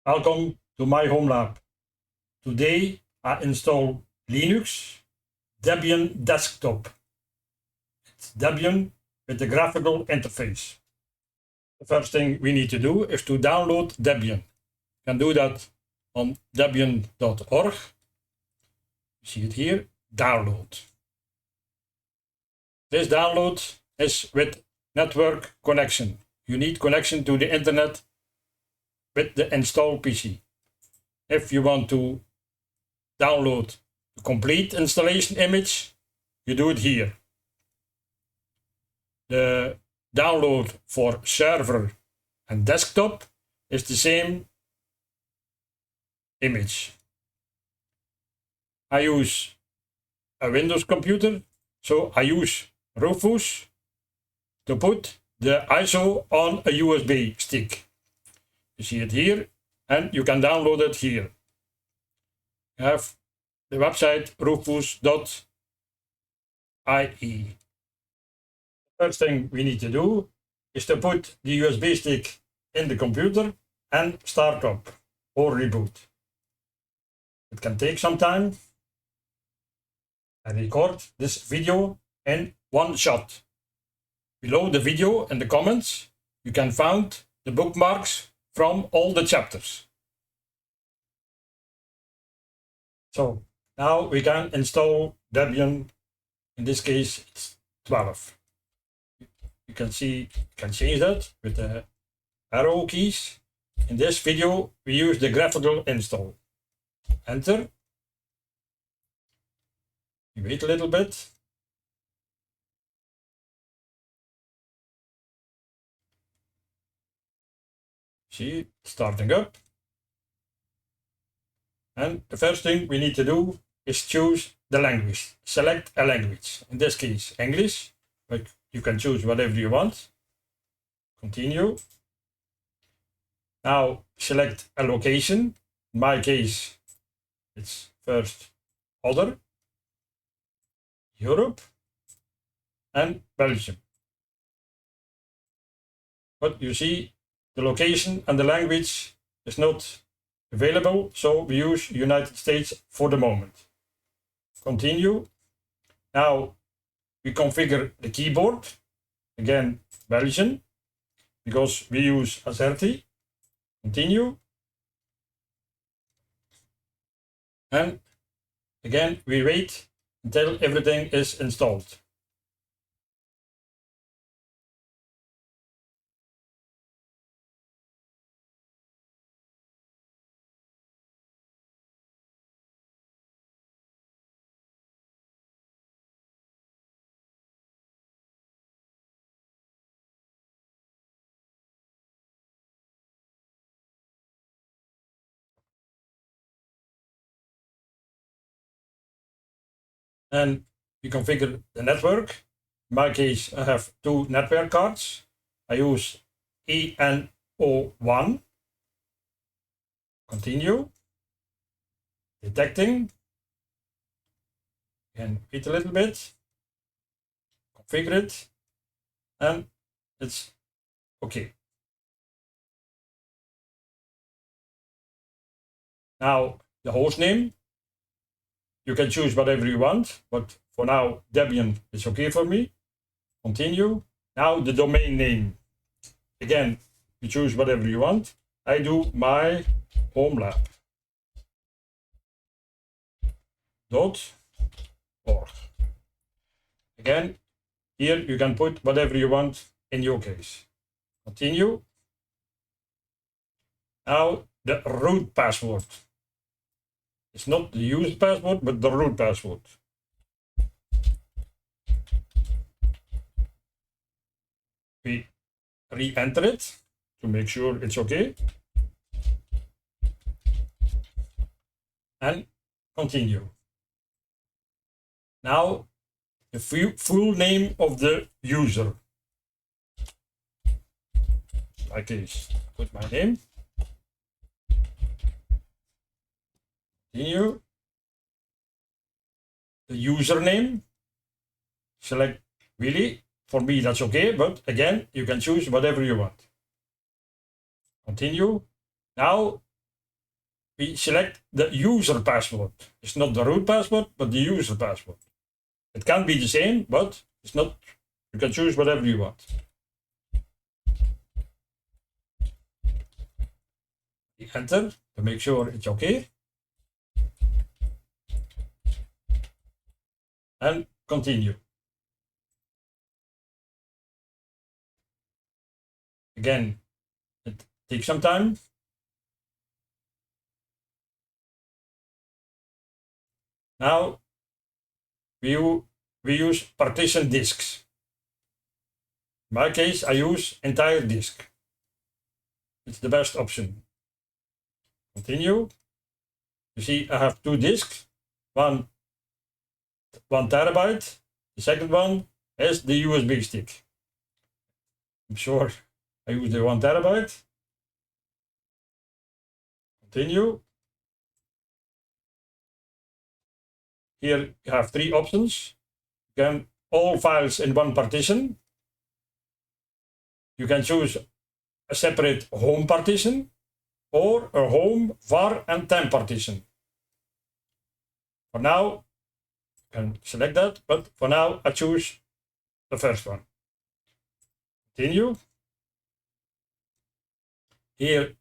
Welcome to my home lab. Today I install Linux Debian Desktop. It's Debian with the graphical interface. The first thing we need to do is to download Debian. You can do that on debian.org. You see it here, download. This download is with network connection. You need connection to the internet with the install PC. If you want to download the complete installation image, you do it here. The download for server and desktop is the same image. I use a Windows computer, so I use Rufus to put the ISO on a USB stick. You see it here, and you can download it here. You have the website rufus.ie. First thing we need to do is to put the USB stick in the computer and start up or reboot. It can take some time. I record this video in one shot. Below the video in the comments, you can find the bookmarks from all the chapters. So now we can install Debian. In this case, it's 12. You can see, you can change that with the arrow keys. In this video, we use the graphical install. Enter. You wait a little bit. See, starting up. And the first thing we need to do is choose the language. Select a language. In this case, English, but you can choose whatever you want. Continue. Now select a location. In my case, it's first Other, Europe, and Belgium. But you see, the location and the language is not available, so we use United States for the moment. Continue. Now we configure the keyboard. Again, Belgian, because we use S.M.A.R.T. Continue. And again, we wait until everything is installed. And we configure the network. In my case, I have two network cards. I use ENO1. Continue. Detecting. And wait a little bit. Configure it. And it's okay. Now the host name. You can choose whatever you want, but for now, Debian is okay for me. Continue. Now the domain name. Again, you choose whatever you want. I do my home lab. .org. Again, here you can put whatever you want in your case. Continue. Now the root password. It's not the user password, but the root password. We re-enter it to make sure it's okay. And continue. Now, the full name of the user. In my case, put my name. Continue. The username, select Willy. For me, that's okay, but again, you can choose whatever you want. Continue. Now we select the user password. It's not the root password, but the user password. It can be the same, but it's not. You can choose whatever you want. You enter to make sure it's okay. And continue. Again, it takes some time. Now we use partition disks. In my case, I use entire disk. It's the best option. Continue. You see, I have two disks. One 1 terabyte. The second one is the USB stick. I'm sure I use the 1 terabyte. Continue. Here you have three options. You can all files in one partition. You can choose a separate home partition or a home, var, and temp partition. For now, you can select that, but for now I choose the first one. Continue. Here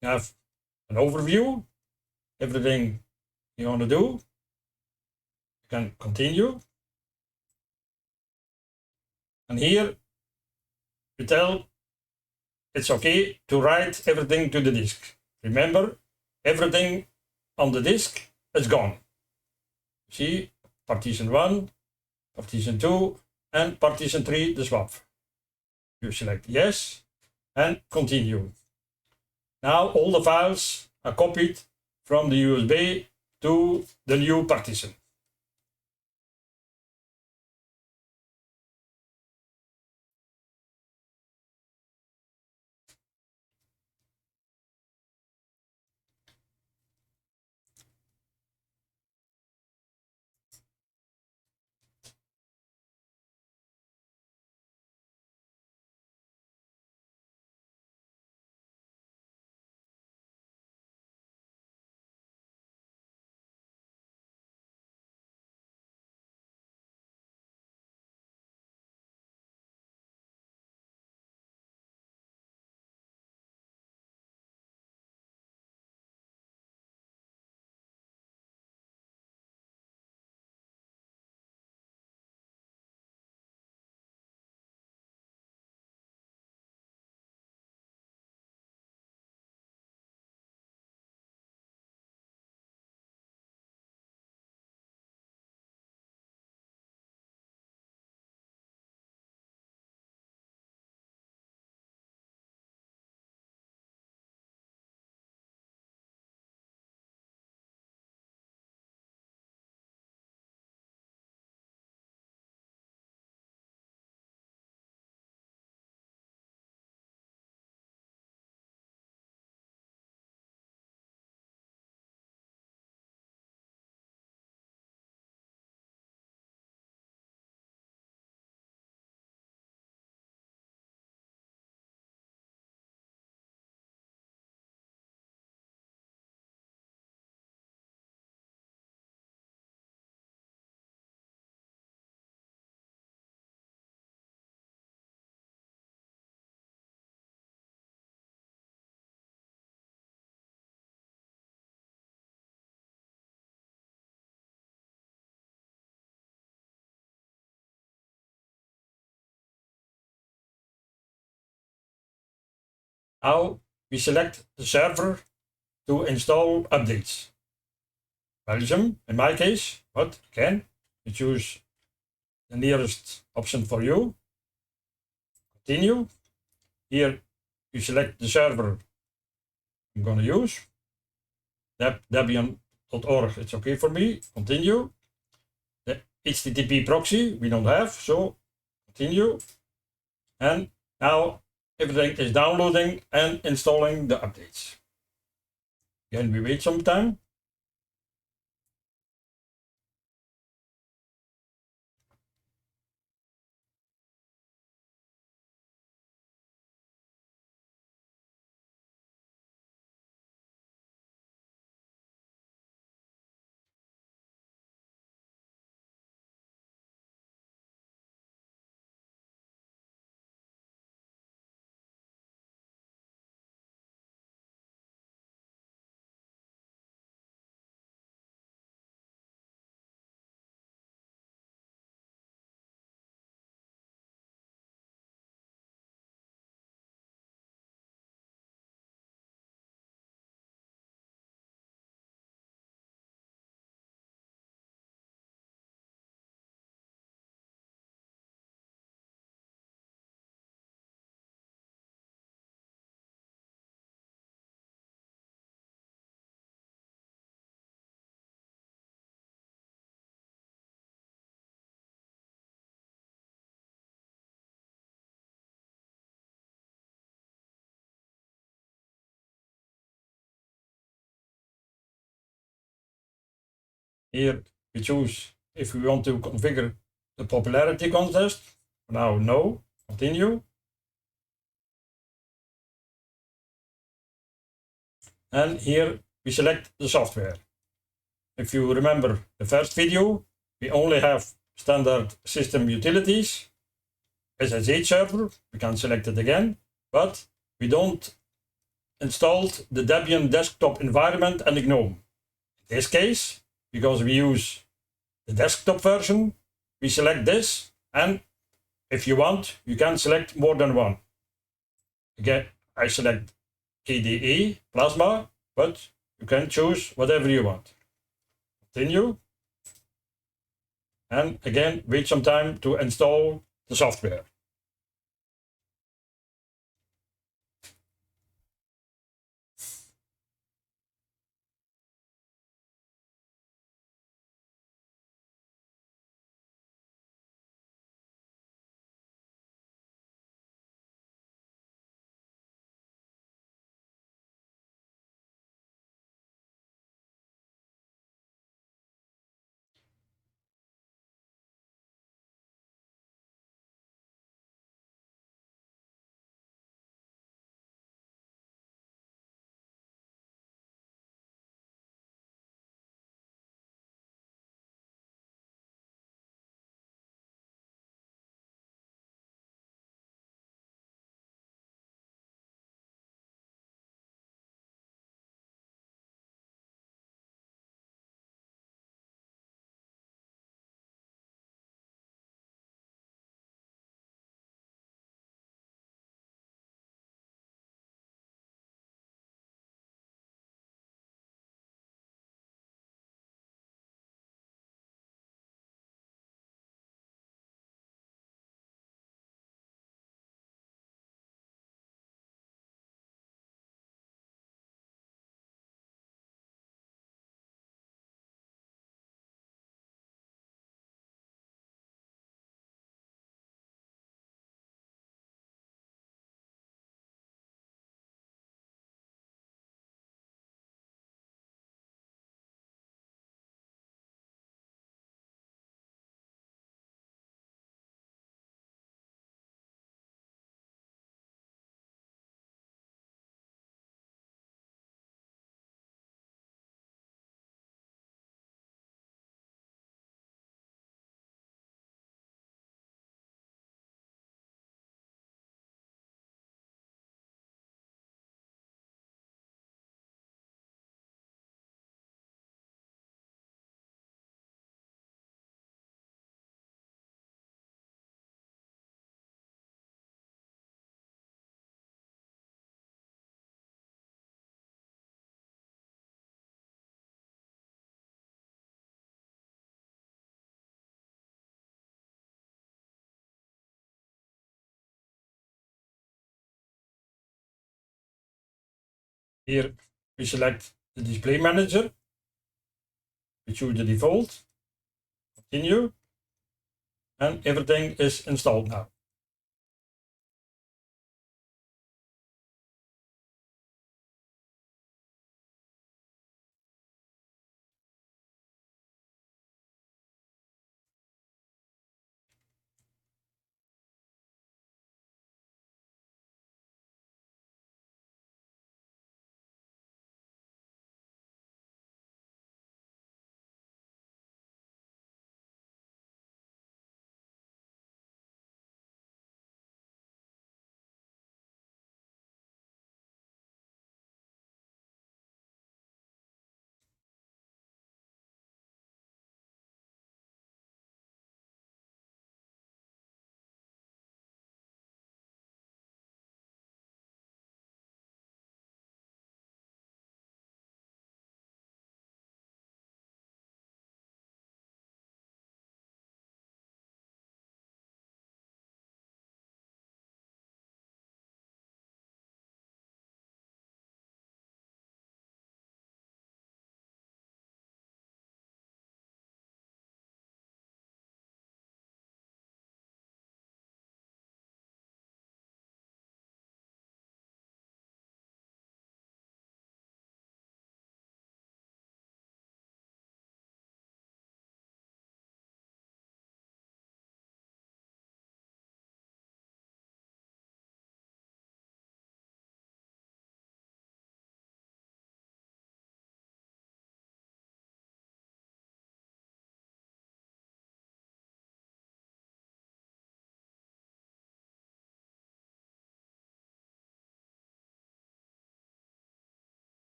you have an overview, everything you want to do. You can continue. And here you tell it's okay to write everything to the disk. Remember, everything on the disk is gone. See, partition 1, partition 2, and partition 3, the swap. You select yes and continue. Now all the files are copied from the USB to the new partition. Now we select the server to install updates. Belgium, in my case, but again, you choose the nearest option for you. Continue. Here you select the server I'm going to use. Debian.org, it's okay for me. Continue. The HTTP proxy we don't have, so continue. And now everything is downloading and installing the updates. Again, we wait some time. Here we choose if we want to configure the popularity contest. Now no, continue. And here we select the software. If you remember the first video, we only have standard system utilities, SSH server, we can select it again, but we don't installed the Debian Desktop environment and GNOME. In this case, because we use the desktop version, we select this, and if you want, you can select more than one. Again, I select KDE Plasma, but you can choose whatever you want. Continue. And again, wait some time to install the software. Here we select the display manager. We choose the default. Continue. And everything is installed now.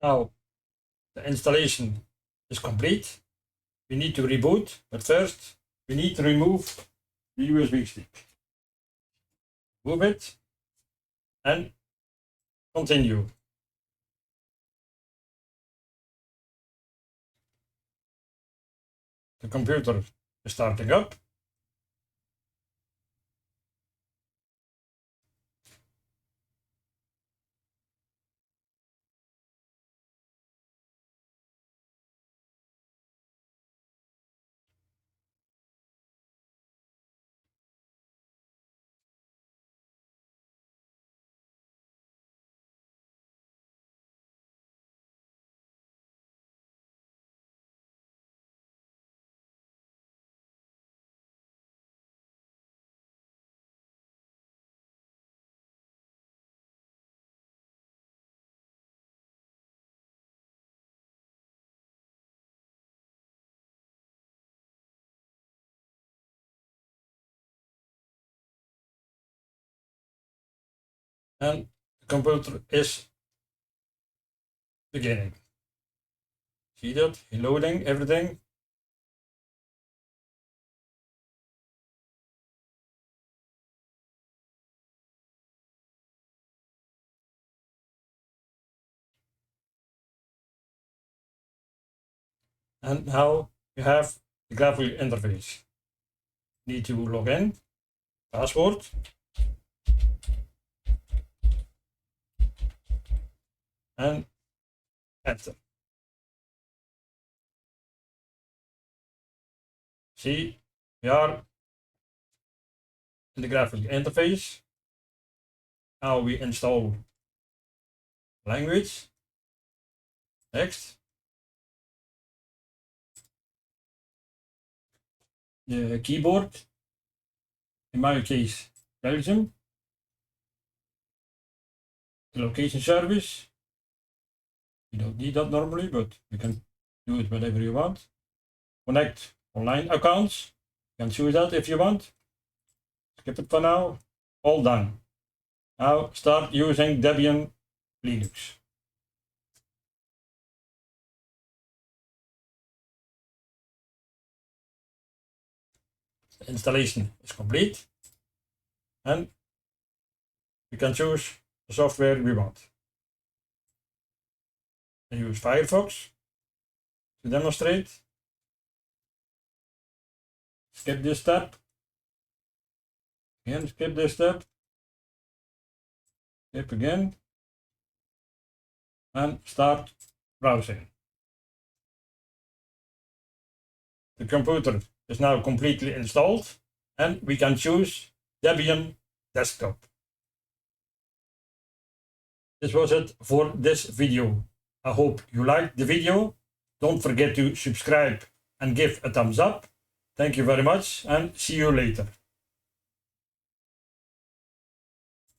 Now the installation is complete. We need to reboot, but first we need to remove the USB stick. Move it and continue. The computer is starting up. And the computer is beginning. See that? Loading everything. And now you have the graphical interface. Need to log in, password, and enter. See, we are in the graphical interface. Now we install language. Next. The keyboard, in my case, Belgium. The location service. You don't need that normally, but you can do it whenever you want. Connect online accounts. You can choose that if you want. Skip it for now. All done. Now start using Debian Linux. The installation is complete and we can choose the software we want. I use Firefox to demonstrate. Skip this step. Again, skip this step. Skip again. And start browsing. The computer is now completely installed and we can choose Debian Desktop. This was it for this video. I hope you liked the video. Don't forget to subscribe and give a thumbs up. Thank you very much and see you later.